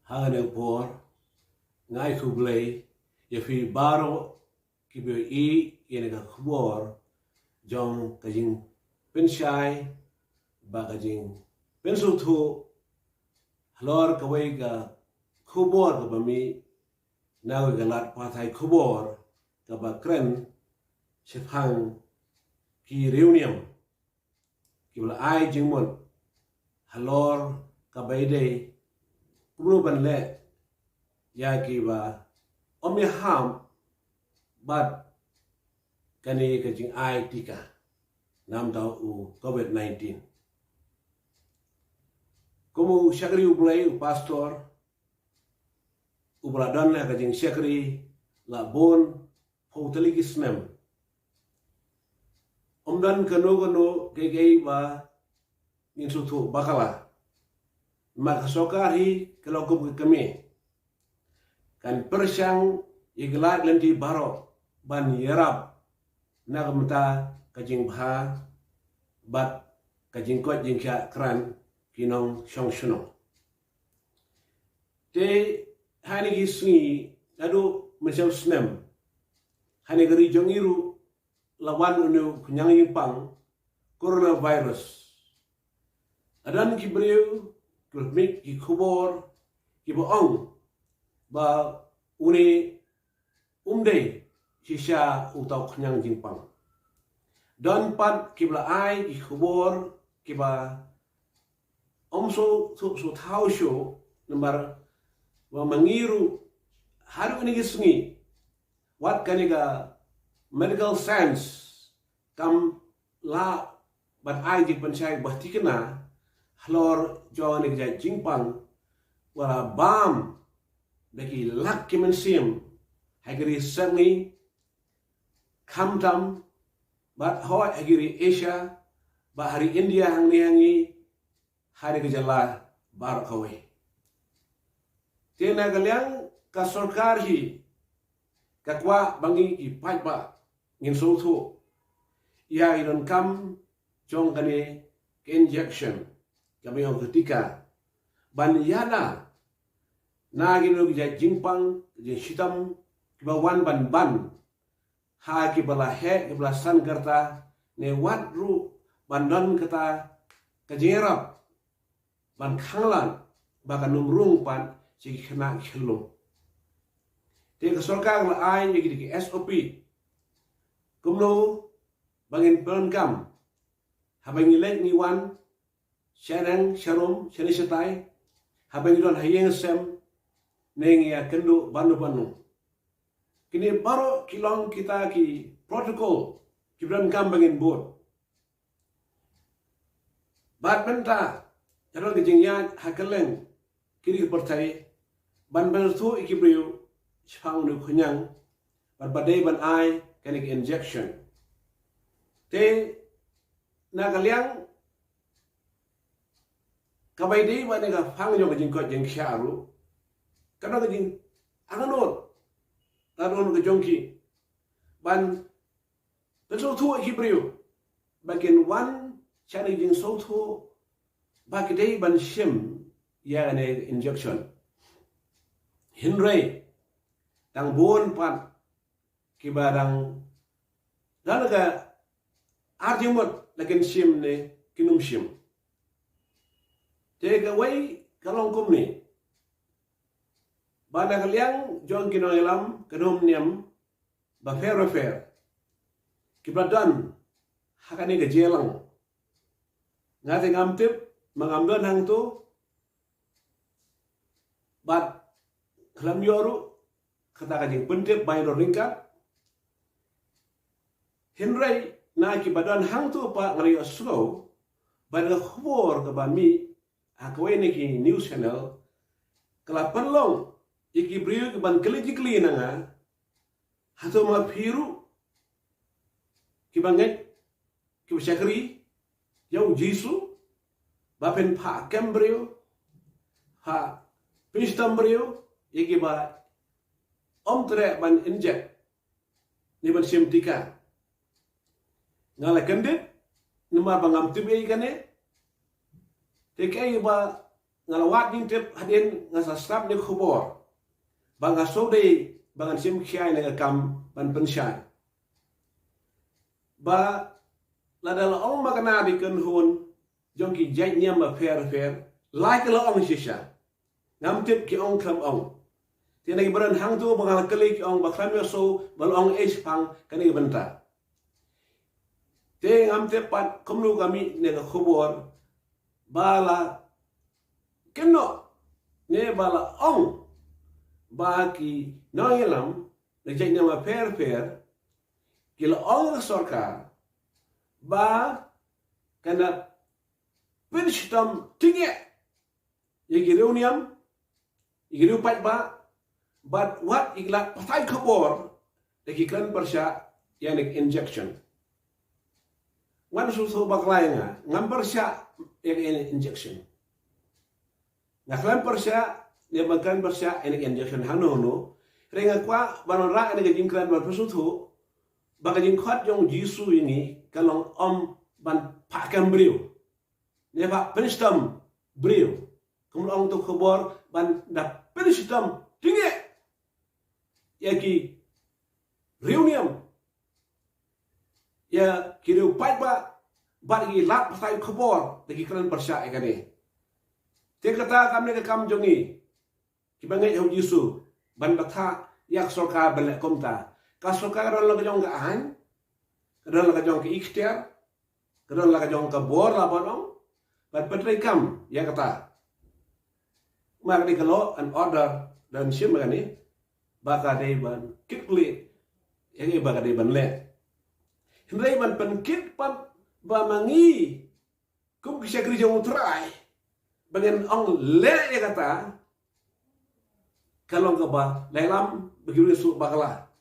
hangane por ngai kublei ya fi baro kibyo yene ka khbor jong kajing penshai ba kajing pensu thu halor kawai ka khbor ka bami nawe ka lat pathai khbor ka ba kren shefang ki reunion kibla ai jingmon halor ka baide kubro banle ya kiba omi ham but kani kajing ai tika nam tau u COVID-19 kumu syakri ublai u pastor ubradon la kajing syakri la bon pautali kismem omdan kano gegei ba insutu bakala makasokari kalau kami kan persyang iglat lenti baro ban yarab nagamta kajing bha bat kajing kot jing kya kran kinong shong shuno te hani gisni adu mesel snem hani gari jongiru lawan unu kunyang yimpang coronavirus adan kibreu kulmik ki khubor ki boong ba uni umdei shisha utau khnyang jingpang don pat kibla ai ki khubor kiba omso su thau sho number wa mangiru haru ni gisngi wat kaniga medical science kam la bat ai di penchai bahtikna halor jone ga jingpang wala bam bagi lak kimensim hagiri sangi kamtam bat hoa hagiri Asia ba hari India hangi hari gejala bar kawe tena galyang ka sarkar hi kakwa bangi ki pai ba ngin so thu ya iron kam jong kane injection kami yang ketika ban yana nagi no gija jingpang je shitam kiba wan ban ha kibala he kibala san karta ne wat ru bandan kata kajerap ban khanglan baka numrung pan si khna khelo te ka sarkar la ai ni ki SOP kumno bangin pelengkam habang ilek ni wan Shanang Sharom Shanishatai habang don hayeng sem neng ya kendo banu kini baru kilong kita ki protokol kibran kam bangin board bat benta jaro gejingya hakeleng kiri pertai ban tu ikibriu chang nu khunyang ban badai ban ai kanik injection te nagaliang kabai dei bane ga phang yo gajing ko jeng kharu kana gajing anganot taron ga jongki ban beso thu hibriu bakin one chani jing so thu bak dei ban shim ya ne injection hinrei tang bon pat kibarang dalaga arjimot lakin shim ne kinum shim tega wai kalong kumni bana kaliang jong kino ilam kanum niam ba fer kibadan hakani ga jelang ngate ngamtip mangamdon hang tu bat klam yoru kata kajing pentip bayro ringkat hinrai na kibadan hang tu pa ngari slow bana khbor ka bami akwe ni ki news channel kala panlong iki brio ke ban kali nanga hato ma phiru ki banget ki syakri yau jisu ba pen pha kembrio ha pistamrio iki ba omtre ban inject ni ban simtika ngala kende numa bangam tibe ikane te kai ba ngalawat ning tip hadin ngasasrap ni khubor bang asode bang sim khiai na kam ban penshan ba ladal ong magana di kan hun jong ki jai nyam ba fair like la ong shisha ngam tip ki ong klam ong tiada ibaran hang tu bang kali ki ong ba klam yo so bal ong age pang kani benta te ngam tip pat komnu kami ne khubor bala keno ne bala ong ba ki noyelam na jai nama fair kila ong sorkar ba kana pinstam tingye yegi reuniam yegi rupat ba but what igla patai khabor lagi kan persya yanik injection wan susu baklaya ngam persya yang injection ngaklan persya dia makan persya ini injection hanu renga kwa banora ini jingkran bar pesutu baka jingkhat jong jisu ini kalong om ban pakam brio ne ba penstam brio kumlong tu khobor ban da penstam tinge yaki reunion ya kiriu pai ba bagi lap sai khobor lagi kran persya ikani te kata kami ke kam jongi kibangai hau jisu ban batha yak sorka bele komta ka sorka ron la jong ka an ron la jong ka ikhtiar ron la jong ka bor la bonong ban patrai kam ya kata mak di kalau an order dan sim ni baka dei ban kitli yang baka dei ban le hindai ban pen kit pan ba mangi kum kisah kerja utrai bagian ong le ya kata kalau ngaba lelam begitu su bakala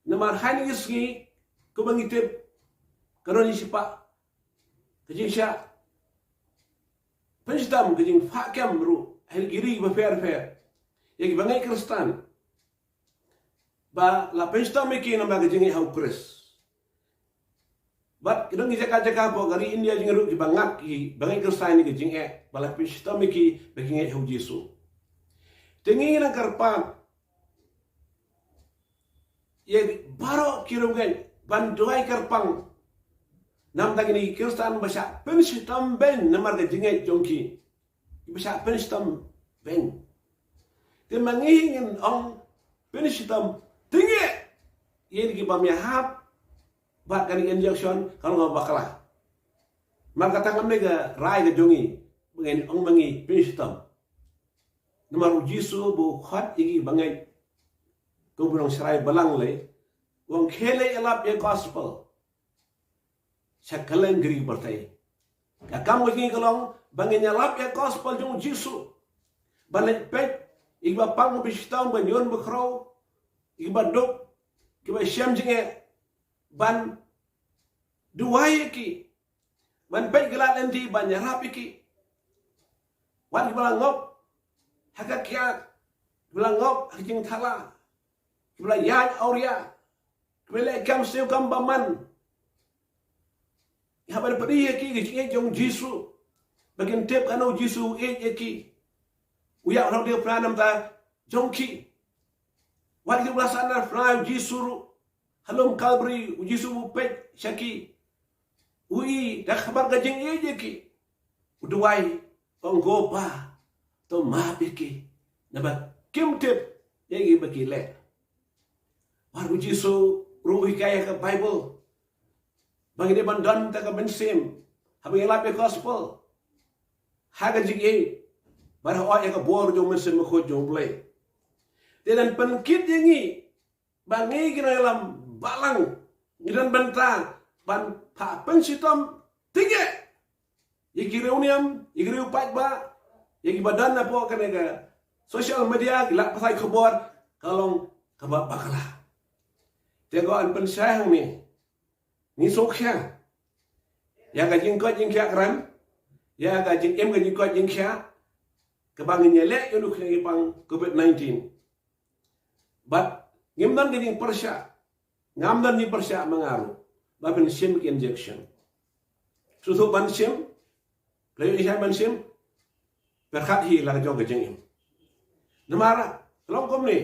namar hani isgi ko bangitip karon sipa kajing sya penstam kajing fakam ru hel giri ba fair yagi bangai kristan ba la penstam ki nama kajing hau kris bat kidong jaka bo gari India jing ru ki bangat ki bangai kristan ni kajing bala penstam ki bagi hau Yesu tinggi na karpan ye baro kirungan banduai karpang nam tagini kristan basa penstam ben namar ke jingai jongki basa penstam ben te mangingin ong penstam tinggi ye ki pamya hap ba kan injection kalau ngau bakala maka tangam nega rai ke jongi bengen ong mangi penstam Namar Jisu bu khat igi bangai kuburong serai balang le wong khele elap ye gospel sakalen gri bertai ya kamu igi kalong bangai nyalap ye gospel jong Jisu balik pet igba pang bistam ban yon bukro igba dok kiba syam jinge ban duai ki ban pet gelat nanti ban nyarap iki wan igba ngop haka kiat bilang ngop hajing thala bilang yan auria bilang kam seu kam baman ya bar padi ki ki jong Jisu bagin tep kanu Jisu ki uya orang dia pranam ta jongki wat ki belasana fra Jisu halum kalbri Jisu pet syaki ui dah khabar gajing ki uduai penggopa to mapiki naba kimtip yagi bakile baru Jisu ruhi kaya ke Bible bagi dia bandan ta ka bensim habi elap ke gospel haga jigi baru ay ka bor jo mesin mo jo ble dan penkit yangi bangi kina elam balang ngidan bentang ban pa pensitom tiga yigi reuniam yigi upat ba yagi badan apa kan ga social media gila pasai khabar kalong kaba bakala tego an pensah ni sokha ya ga jing ko jing kya kran ya ga jing em ga jing ko jing kya kabang nyele yunu khngi pang COVID-19 but ngimdan gini persya ngamdan ni persya mengaru babin sim injection susu ban sim playo isya ban sim berkat hi la jong ke jengim namara long kom ni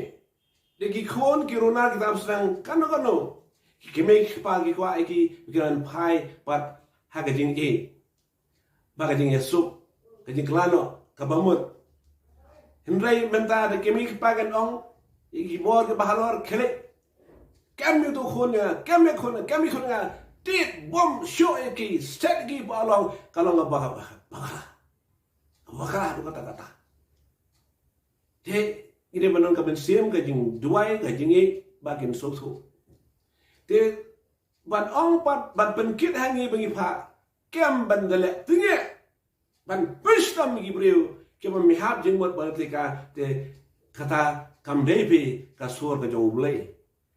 de ki khon ki rona ki tam sedang kano ki make pa ki kwa ki bikiran pai pat ha ke jing e ba ke jing yesu ke jing klano kabamut hindrai menta de ki make pa kan ong ki bor ke bahalor khele kem yu to khon ya kem khon ya tit bom show ki set ki balong kalong ba du kata te ide manon ka ben siem ka jing duai ka jing e bakin so te ban ong pat ban pen kit hangi bangi pha kem ban dale tinge ban wisdom gi breu ke ban mi hab jing mot ban te ka te kata kam devi ka sur ka jong blai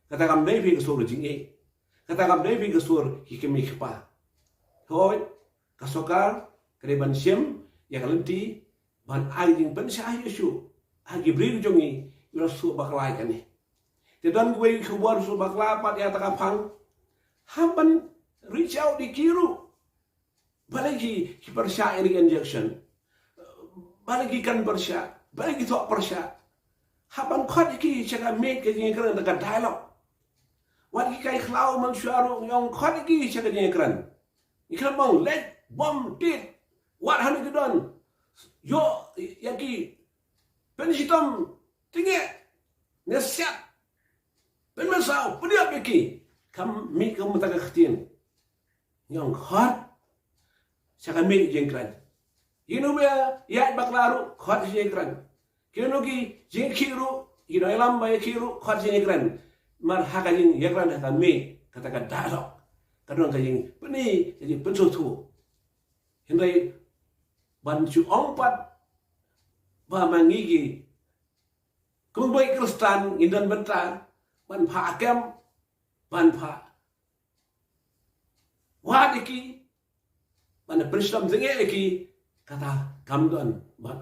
kata kam devi ka sur jing e kata kam devi ka sur ki ke mi khpa hoi ka sokar kre ban siem ya kalenti ban ai jing ban sha yesu agi breu jongi ira su baklai kan ni te dan gue khubor su bakla pat ya taka phang haban reach out di kiru balagi ki persya iri injection balagi kan persya balagi to persya haban khot ki chaka make ke ni kran ka dialogue wat ki kai khlau man shuaru yong khot ki chaka ni kran ikram bang let bom tit wat han ki don yo yaki pensitom tinggi nesiat penmasau pedia beki kam mi kam taga khtin yang khot saka mi jengkran inu be ya baklaru khot jengkran kinu ki jengkiru inu elam bay kiru khot jengkran mar haka jing yekran haka mi kata dialog kadang ka jing peni jadi pensutu hindai ban chu ongpat ba mangigi kung boy kristan indan bentar ban pha kem ban pha wadiki ban pristam zinge ki kata kamdon ba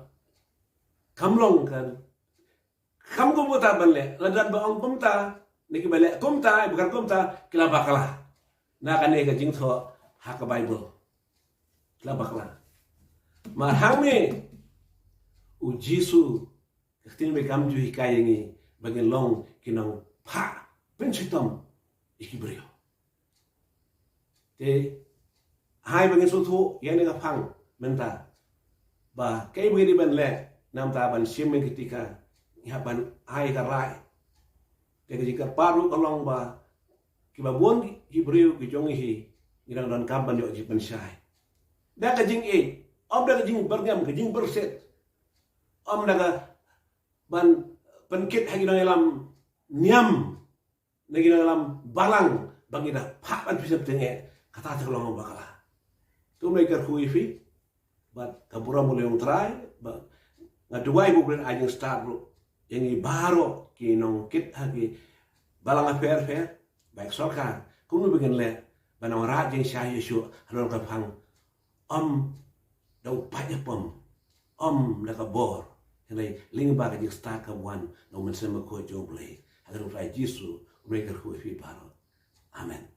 kamlong kan kam ko buta banle ladan ba ong pumta niki bale kumta bukan kumta kila bakala na kane ka jing tho ha ka bible kila bakala ma hangme u jisu tin be kam ju hikaya ngi bagen long kinong pha pensitom ikibrio te hai bagen so thu yani ka phang menta ba kai bagi ban le nam ta ban sim ketika ya ban hai ka rai te jika paru kalong ba kiba bon kibrio ki jong hi irang dan kam ban yo ji pen sai da ka jing e om da ka jing berngam ka jing berset om da ka ban penkit hagi dalam niam lagi dalam balang bagi dah pak ban pisap tenge kata terlong bakala tu mereka hui fi bat kabura mulai yang try ba ngaduai bukan aja start bro yang baru kinong kit hagi balang affair baik sorka kunu begin le banang rajin syah yesu halon ka phang om dau pajak pom om laka bor Henry ling ba ka start ka wan no men sama ko joblay agar rai jisu mereka hui fi baro amen